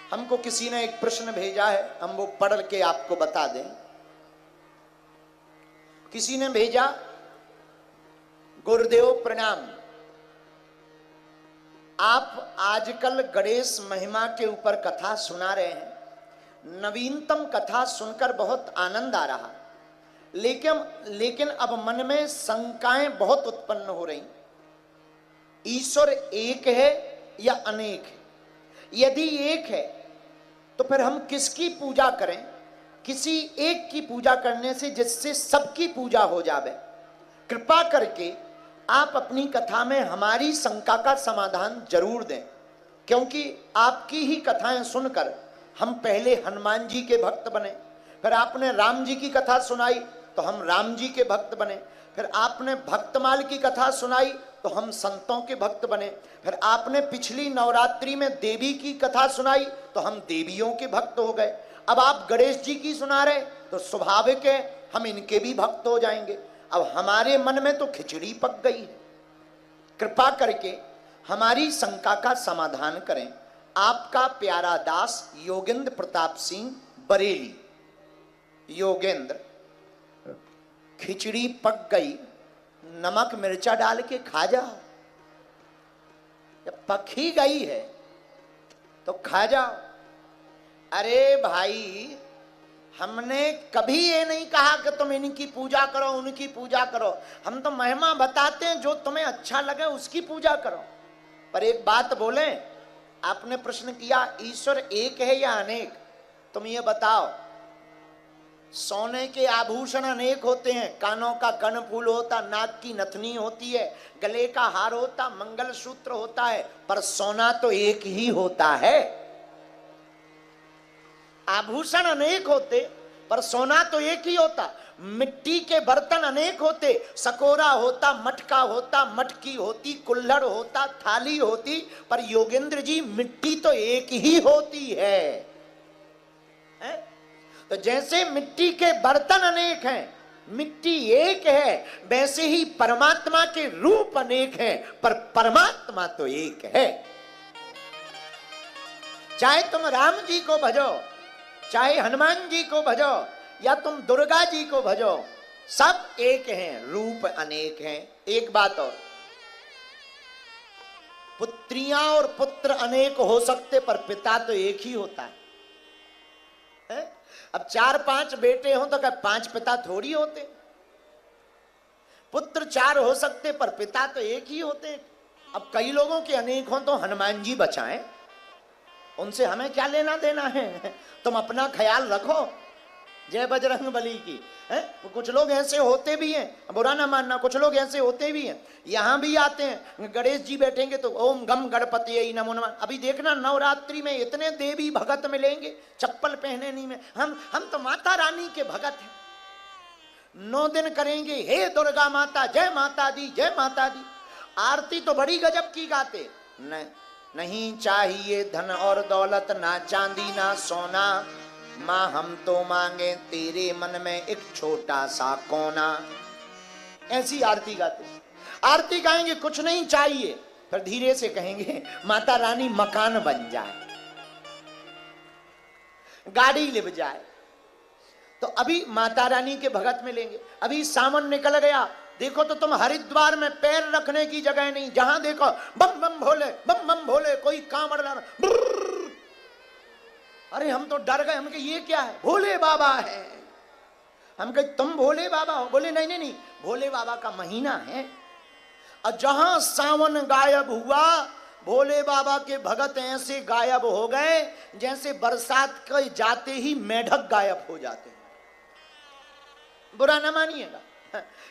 हमको किसी ने एक प्रश्न भेजा है, हम वो पढ़ के आपको बता दें। किसी ने भेजा, गुरुदेव प्रणाम, आप आजकल गणेश महिमा के ऊपर कथा सुना रहे हैं, नवीनतम कथा सुनकर बहुत आनंद आ रहा, लेकिन अब मन में शंकाएं बहुत उत्पन्न हो रही। ईश्वर एक है या अनेक है? यदि एक है तो फिर हम किसकी पूजा करें? किसी एक की पूजा करने से जिससे सबकी पूजा हो जावे। कृपा करके आप अपनी कथा में हमारी शंका का समाधान जरूर दें, क्योंकि आपकी ही कथाएं सुनकर हम पहले हनुमान जी के भक्त बने, फिर आपने राम जी की कथा सुनाई तो हम राम जी के भक्त बने, फिर आपने भक्तमाल की कथा सुनाई तो हम संतों के भक्त बने, फिर आपने पिछली नवरात्रि में देवी की कथा सुनाई तो हम देवियों के भक्त हो गए। अब आप गणेश जी की सुना रहे तो स्वाभाविक है हम इनके भी भक्त हो जाएंगे। अब हमारे मन में तो खिचड़ी पक गई है। कृपा करके हमारी शंका का समाधान करें। आपका प्यारा दास योगेंद्र प्रताप सिंह, बरेली। योगेंद्र, खिचड़ी पक गई, नमक मिर्चा डाल के खा जाओ। जब पक ही गई है तो खा जाओ। अरे भाई, हमने कभी ये नहीं कहा कि तुम इनकी पूजा करो, उनकी पूजा करो। हम तो महिमा बताते हैं, जो तुम्हें अच्छा लगे उसकी पूजा करो। पर एक बात बोले, आपने प्रश्न किया ईश्वर एक है या अनेक? तुम ये बताओ, सोने के आभूषण अनेक होते हैं, कानों का कर्णफूल होता, नाक की नथनी होती है, गले का हार होता, मंगलसूत्र होता है, पर सोना तो एक ही होता है। आभूषण अनेक होते पर सोना तो एक ही होता। मिट्टी के बर्तन अनेक होते, सकोरा होता, मटका होता, मटकी होती, कुल्हड़ होता, थाली होती, पर योगेंद्र जी मिट्टी तो एक ही होती है। तो जैसे मिट्टी के बर्तन अनेक हैं, मिट्टी एक है, वैसे ही परमात्मा के रूप अनेक हैं, पर परमात्मा तो एक है। चाहे तुम राम जी को भजो, चाहे हनुमान जी को भजो, या तुम दुर्गा जी को भजो, सब एक हैं, रूप अनेक हैं। एक बात और, पुत्रियां और पुत्र अनेक हो सकते पर पिता तो एक ही होता है। अब 4-5 बेटे हों तो क्या 5 पिता थोड़ी होते? पुत्र 4 हो सकते पर पिता तो एक ही होते। अब कई लोगों के अनेक हों तो हनुमान जी बचाएं, उनसे हमें क्या लेना देना है? तुम अपना ख्याल रखो। जय बजरंग बली की। है कुछ लोग ऐसे होते भी हैं, बुरा ना मानना, कुछ लोग ऐसे होते भी हैं, यहां भी आते हैं, गणेश जी बैठेंगे तो ओम गम गणपति नमो नमः। अभी देखना नवरात्रि में इतने देवी भगत मिलेंगे, चप्पल पहने नहीं में। हम तो माता रानी के भगत हैं। 9 दिन करेंगे हे दुर्गा माता, जय माता दी, जय माता दी। आरती तो बड़ी गजब की गाते। नहीं चाहिए धन और दौलत, ना चांदी ना सोना, माँ हम तो मांगे तेरे मन में एक छोटा सा कोना। ऐसी आरती गाते। आरती गाएंगे कुछ नहीं चाहिए, फिर धीरे से कहेंगे माता रानी मकान बन जाए, गाड़ी लिप जाए। तो अभी माता रानी के भगत मिलेंगे। अभी सावन निकल गया, देखो तो तुम हरिद्वार में पैर रखने की जगह नहीं, जहां देखो बम बम भोले, बम बम भोले, कोई कांवड़ ला। अरे हम तो डर गए, हम कहे ये क्या है? भोले बाबा है। हम कहे तुम भोले बाबा हो? बोले नहीं नहीं नहीं, भोले बाबा का महीना है। और जहां सावन गायब हुआ, भोले बाबा के भगत ऐसे गायब हो गए जैसे बरसात के जाते ही मेढक गायब हो जाते हैं। बुरा ना मानिएगा,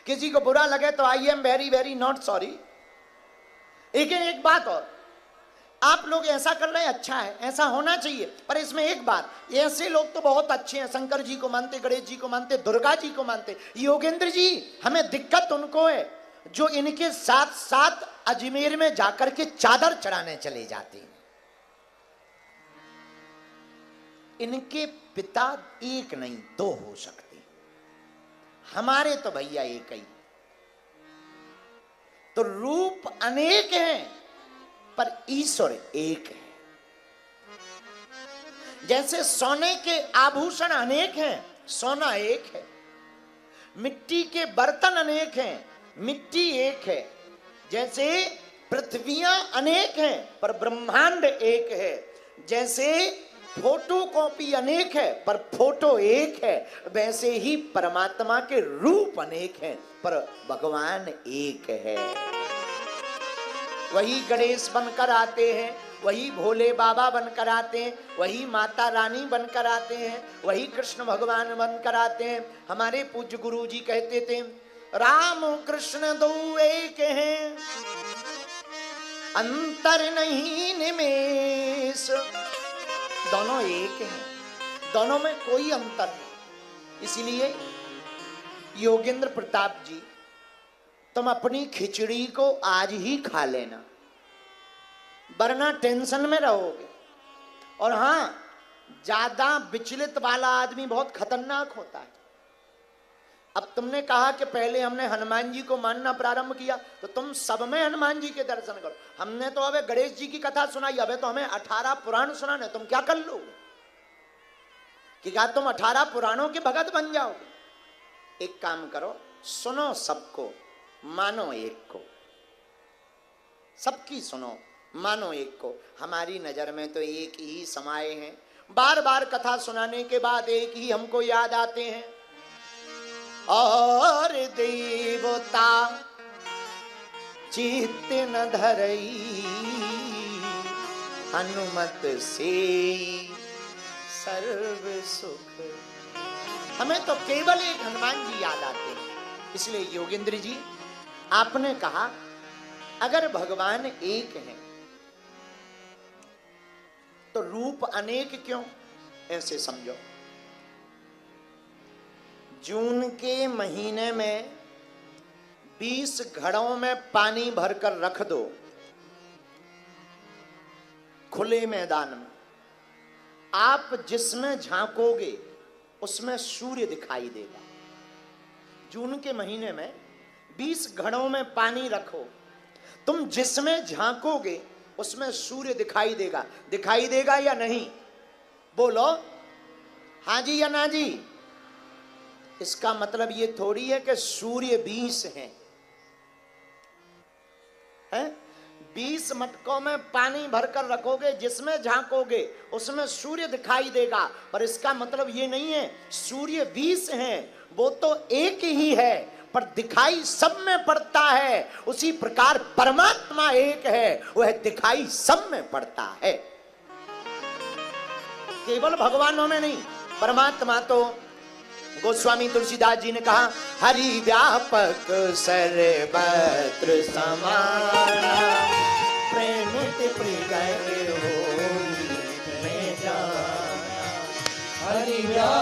किसी को बुरा लगे तो I am very very not sorry. लेकिन एक बात और, आप लोग ऐसा कर रहे हैं, अच्छा है, ऐसा होना चाहिए, पर इसमें एक बात, ऐसे लोग तो बहुत अच्छे हैं, शंकर जी को मानते, गणेश जी को मानते, दुर्गा जी को मानते। योगेंद्र जी, हमें दिक्कत उनको है जो इनके साथ साथ अजमेर में जाकर के चादर चढ़ाने चले जाते हैं। इनके पिता एक नहीं 2 हो सकते, हमारे तो भैया एक ही। तो रूप अनेक हैं पर ईश्वर एक है। जैसे सोने के आभूषण अनेक हैं, सोना एक है। मिट्टी के बर्तन अनेक हैं, मिट्टी एक है। जैसे पृथ्वियां अनेक हैं पर ब्रह्मांड एक है। जैसे फोटो कॉपी अनेक है पर फोटो एक है, वैसे ही परमात्मा के रूप अनेक हैं पर भगवान एक है। वही गणेश बनकर आते हैं, वही भोले बाबा बनकर आते हैं, वही माता रानी बनकर आते हैं, वही कृष्ण भगवान बनकर आते हैं। हमारे पूज्य गुरु जी कहते थे, राम कृष्ण दो एक हैं, अंतर नहीं निमेष। दोनों एक हैं, दोनों में कोई अंतर नहीं। इसलिए योगेंद्र प्रताप जी, तुम अपनी खिचड़ी को आज ही खा लेना, वरना टेंशन में रहोगे। और हां, ज्यादा विचलित वाला आदमी बहुत खतरनाक होता है। अब तुमने कहा कि पहले हमने हनुमान जी को मानना प्रारंभ किया, तो तुम सब में हनुमान जी के दर्शन करो। हमने तो अबे गणेश जी की कथा सुनाई, अबे तो हमें 18 पुराण सुनाने, तुम क्या कर लोगे कि क्या तुम 18 पुराणों के भगत बन जाओगे? एक काम करो, सुनो सबको, मानो एक को। सबकी सुनो, मानो एक को। हमारी नजर में तो एक ही समाये हैं। बार बार कथा सुनाने के बाद एक ही हमको याद आते हैं, और देवता चित्त न धरई, हनुमत से सर्व सुख। हमें तो केवल एक हनुमान जी याद आते हैं। इसलिए योगेंद्र जी, आपने कहा अगर भगवान एक हैं तो रूप अनेक क्यों? ऐसे समझो, जून के महीने में 20 घड़ों में पानी भरकर रख दो खुले मैदान में, आप जिसमें झांकोगे उसमें सूर्य दिखाई देगा। जून के महीने में 20 घड़ों में पानी रखो, तुम जिसमें झांकोगे उसमें सूर्य दिखाई देगा। दिखाई देगा या नहीं? बोलो हाँ जी या ना जी। इसका मतलब ये थोड़ी है कि सूर्य 20 हैं, 20 मटकों में पानी भरकर रखोगे, जिसमें झांकोगे उसमें सूर्य दिखाई देगा। पर इसका मतलब ये नहीं है सूर्य 20 हैं, वो तो एक ही है पर दिखाई सब में पड़ता है। उसी प्रकार परमात्मा एक है, वह दिखाई सब में पड़ता है, केवल भगवानों में नहीं। परमात्मा तो गोस्वामी तुलसीदास जी ने कहा, हरि व्यापक सर्वत्र समाना, प्रेमित प्रिय होई में जाना। हरि व्यापक